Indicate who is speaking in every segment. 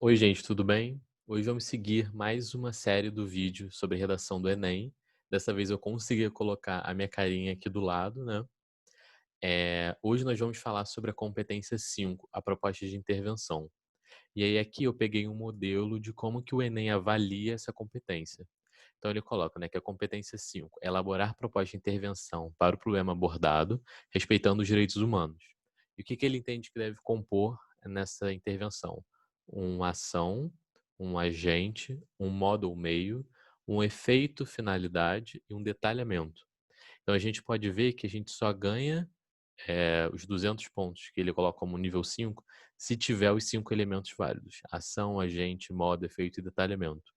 Speaker 1: Oi, gente, tudo bem? Hoje vamos seguir mais uma série do vídeo sobre redação do Enem. Dessa vez eu consegui colocar a minha carinha aqui do lado, né? Hoje nós vamos falar sobre a competência 5, a proposta de intervenção. E aí aqui eu peguei um modelo de como que o Enem avalia essa competência. Então ele coloca, né, que a competência 5 é elaborar proposta de intervenção para o problema abordado, respeitando os direitos humanos. E o que que ele entende que deve compor nessa intervenção? Uma ação, um agente, um modo ou meio, um efeito, finalidade e um detalhamento. Então a gente pode ver que a gente só ganha os 200 pontos que ele coloca como nível 5, se tiver os 5 elementos válidos: ação, agente, modo, efeito e detalhamento.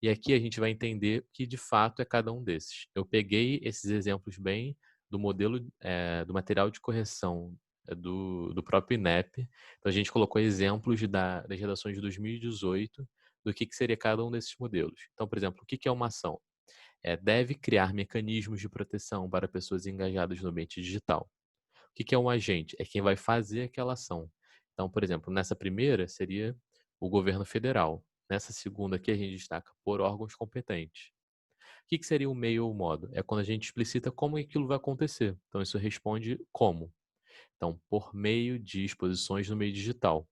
Speaker 1: E aqui a gente vai entender que de fato é cada um desses. Eu peguei esses exemplos bem do modelo, do material de correção do próprio INEP. Então a gente colocou exemplos das redações de 2018 do que seria cada um desses modelos. Então, por exemplo, o que é uma ação? Deve criar mecanismos de proteção para pessoas engajadas no ambiente digital. O que é um agente? É quem vai fazer aquela ação. Então, por exemplo, nessa primeira seria o governo federal. Nessa segunda aqui a gente destaca por órgãos competentes. O que seria o meio ou modo? É quando a gente explicita como aquilo vai acontecer. Então, isso responde como. Então, por meio de exposições no meio digital.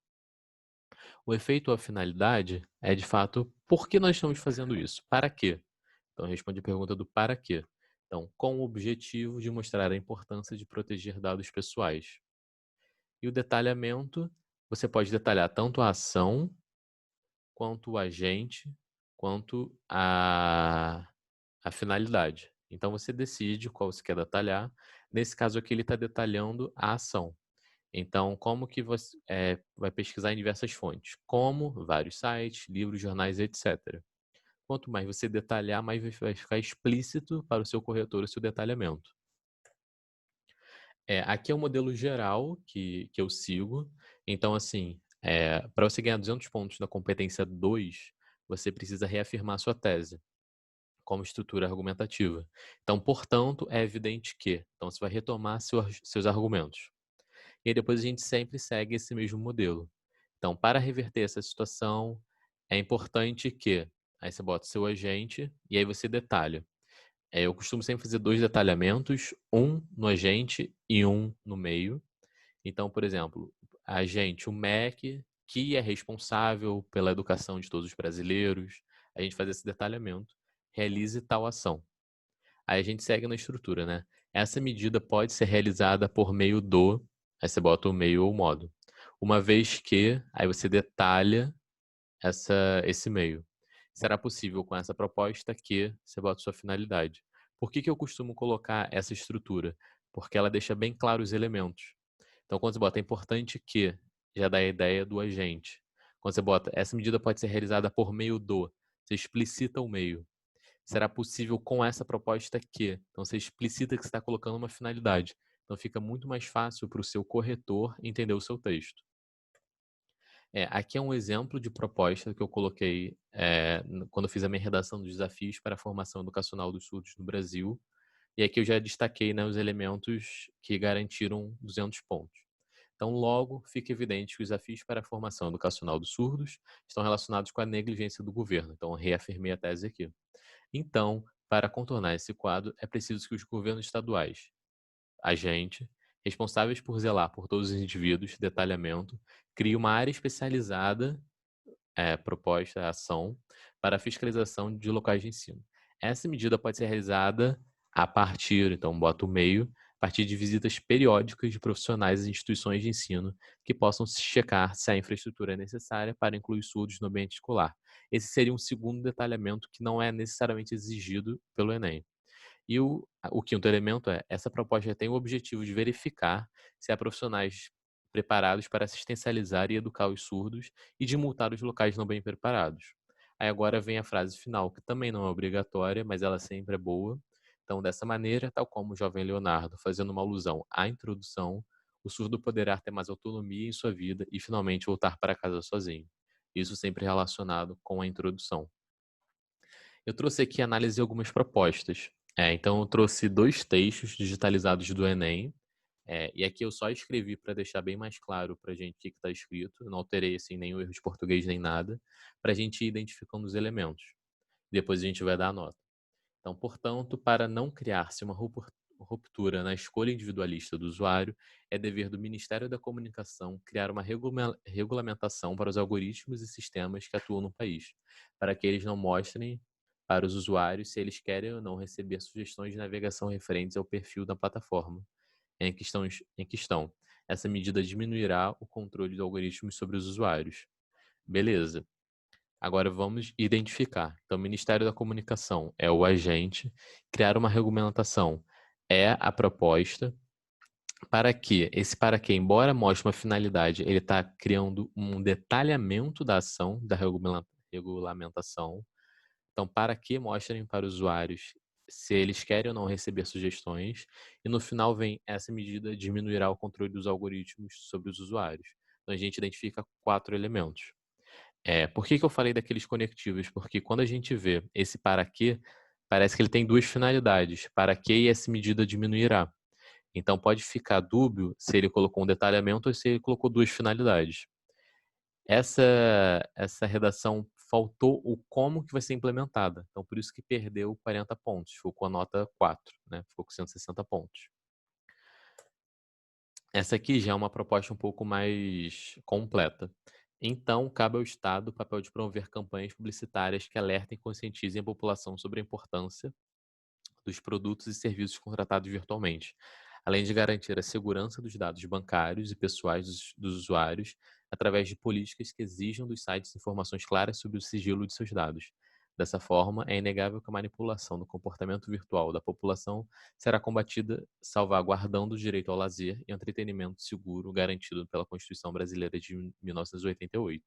Speaker 1: O efeito ou a finalidade é, de fato, por que nós estamos fazendo isso? Para quê? Então, responde a pergunta do para quê. Então, com o objetivo de mostrar a importância de proteger dados pessoais. E o detalhamento, você pode detalhar tanto a ação, quanto o agente, quanto a finalidade. Então você decide qual você quer detalhar. Nesse caso aqui, ele está detalhando a ação. Então, como que você vai pesquisar em diversas fontes? Como vários sites, livros, jornais, etc. Quanto mais você detalhar, mais vai ficar explícito para o seu corretor o seu detalhamento. Aqui é o modelo geral que eu sigo. Então, assim, para você ganhar 200 pontos na competência 2, você precisa reafirmar sua tese como estrutura argumentativa. Então, portanto, é evidente que. Então, você vai retomar seus argumentos. E aí depois a gente sempre segue esse mesmo modelo. Então, para reverter essa situação, é importante que. Aí você bota seu agente e aí você detalha. Eu costumo sempre fazer 2 detalhamentos, um no agente e um no meio. Então, por exemplo, agente, o MEC, que é responsável pela educação de todos os brasileiros, a gente faz esse detalhamento, realize tal ação. Aí a gente segue na estrutura, né? Essa medida pode ser realizada por meio do, aí você bota o meio ou o modo. Uma vez que, aí você detalha esse meio. Será possível com essa proposta que você bota sua finalidade. Por que eu costumo colocar essa estrutura? Porque ela deixa bem claro os elementos. Então, quando você bota é importante que, já dá a ideia do agente. Quando você bota essa medida pode ser realizada por meio do, você explicita o meio. Será possível com essa proposta que, então você explicita que você está colocando uma finalidade. Então fica muito mais fácil para o seu corretor entender o seu texto. Aqui é um exemplo de proposta que eu coloquei quando eu fiz a minha redação dos desafios para a formação educacional dos surdos no Brasil. E aqui eu já destaquei, né, os elementos que garantiram 200 pontos. Então, logo, fica evidente que os desafios para a formação educacional dos surdos estão relacionados com a negligência do governo. Então, eu reafirmei a tese aqui. Então, para contornar esse quadro, é preciso que os governos estaduais, agente, responsáveis por zelar por todos os indivíduos, detalhamento, criem uma área especializada, proposta, ação, para a fiscalização de locais de ensino. Essa medida pode ser realizada a partir, então bota o meio, a partir de visitas periódicas de profissionais e instituições de ensino que possam checar se a infraestrutura é necessária para incluir surdos no ambiente escolar. Esse seria um segundo detalhamento que não é necessariamente exigido pelo Enem. E o quinto elemento essa proposta tem o objetivo de verificar se há profissionais preparados para assistencializar e educar os surdos e de multar os locais não bem preparados. Aí agora vem a frase final, que também não é obrigatória, mas ela sempre é boa. Então, dessa maneira, tal como o jovem Leonardo, fazendo uma alusão à introdução, o surdo poderá ter mais autonomia em sua vida e finalmente voltar para casa sozinho. Isso sempre relacionado com a introdução. Eu trouxe aqui análise de algumas propostas. Então, eu trouxe 2 textos digitalizados do Enem, E aqui eu só escrevi para deixar bem mais claro para a gente o que está escrito, não alterei assim, nenhum erro de português nem nada, para a gente ir identificando os elementos. Depois a gente vai dar a nota. Então, portanto, para não criar-se uma ruptura na escolha individualista do usuário, é dever do Ministério da Comunicação criar uma regulamentação para os algoritmos e sistemas que atuam no país, para que eles não mostrem para os usuários se eles querem ou não receber sugestões de navegação referentes ao perfil da plataforma em questão. Essa medida diminuirá o controle dos algoritmos sobre os usuários. Beleza. Agora vamos identificar. Então, o Ministério da Comunicação é o agente, criar uma regulamentação é a proposta, para que embora mostre uma finalidade, ele está criando um detalhamento da ação da regulamentação. Então, para que mostrem para os usuários se eles querem ou não receber sugestões. E no final vem essa medida diminuirá o controle dos algoritmos sobre os usuários. Então, a gente identifica 4 elementos. Por que eu falei daqueles conectivos? Porque quando a gente vê esse para quê, parece que ele tem 2 finalidades. Para que e essa medida diminuirá. Então, pode ficar dúbio se ele colocou um detalhamento ou se ele colocou 2 finalidades. Essa redação faltou o como que vai ser implementada. Então, por isso que perdeu 40 pontos. Ficou com a nota 4, né? Ficou com 160 pontos. Essa aqui já é uma proposta um pouco mais completa. Então, cabe ao Estado o papel de promover campanhas publicitárias que alertem e conscientizem a população sobre a importância dos produtos e serviços contratados virtualmente, além de garantir a segurança dos dados bancários e pessoais dos usuários através de políticas que exijam dos sites informações claras sobre o sigilo de seus dados. Dessa forma, é inegável que a manipulação do comportamento virtual da população será combatida, salvaguardando o direito ao lazer e ao entretenimento seguro garantido pela Constituição Brasileira de 1988.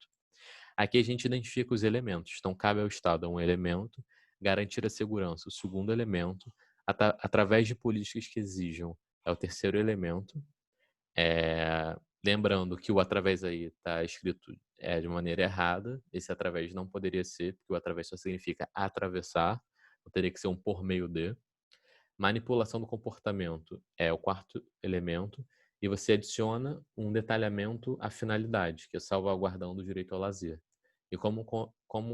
Speaker 1: Aqui a gente identifica os elementos. Então, cabe ao Estado um elemento, garantir a segurança, o segundo elemento, através de políticas que exijam, é o terceiro elemento. Lembrando que o através aí está escrito de maneira errada, esse através não poderia ser, porque o através só significa atravessar, então teria que ser um por meio de. Manipulação do comportamento é o quarto elemento, e você adiciona um detalhamento à finalidade, que é salvaguardando o direito ao lazer. E como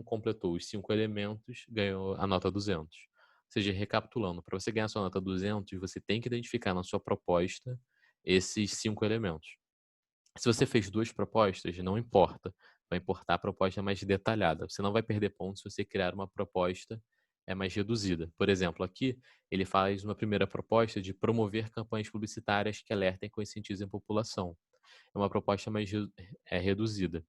Speaker 1: completou os 5 elementos, ganhou a nota 200. Ou seja, recapitulando, para você ganhar a sua nota 200, você tem que identificar na sua proposta esses 5 elementos. Se você fez 2 propostas, não importa. Vai importar a proposta mais detalhada. Você não vai perder pontos se você criar uma proposta mais reduzida. Por exemplo, aqui ele faz uma primeira proposta de promover campanhas publicitárias que alertem e conscientizem a população. É uma proposta mais reduzida.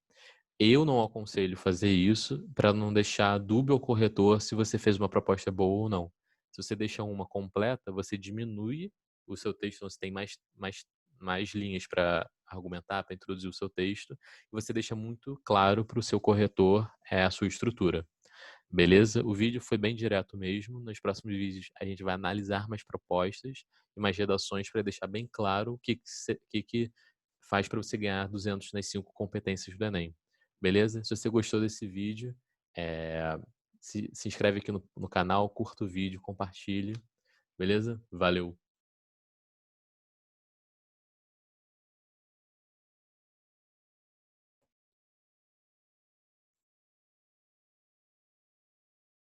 Speaker 1: Eu não aconselho fazer isso para não deixar dúbio ao corretor se você fez uma proposta boa ou não. Se você deixa uma completa, você diminui o seu texto, então você tem mais linhas para argumentar, para introduzir o seu texto, e você deixa muito claro para o seu corretor a sua estrutura. Beleza? O vídeo foi bem direto mesmo. Nos próximos vídeos a gente vai analisar mais propostas e mais redações para deixar bem claro o que faz para você ganhar 200 nas 5 competências do Enem. Beleza? Se você gostou desse vídeo, se inscreve aqui no canal, curta o vídeo, compartilhe. Beleza? Valeu!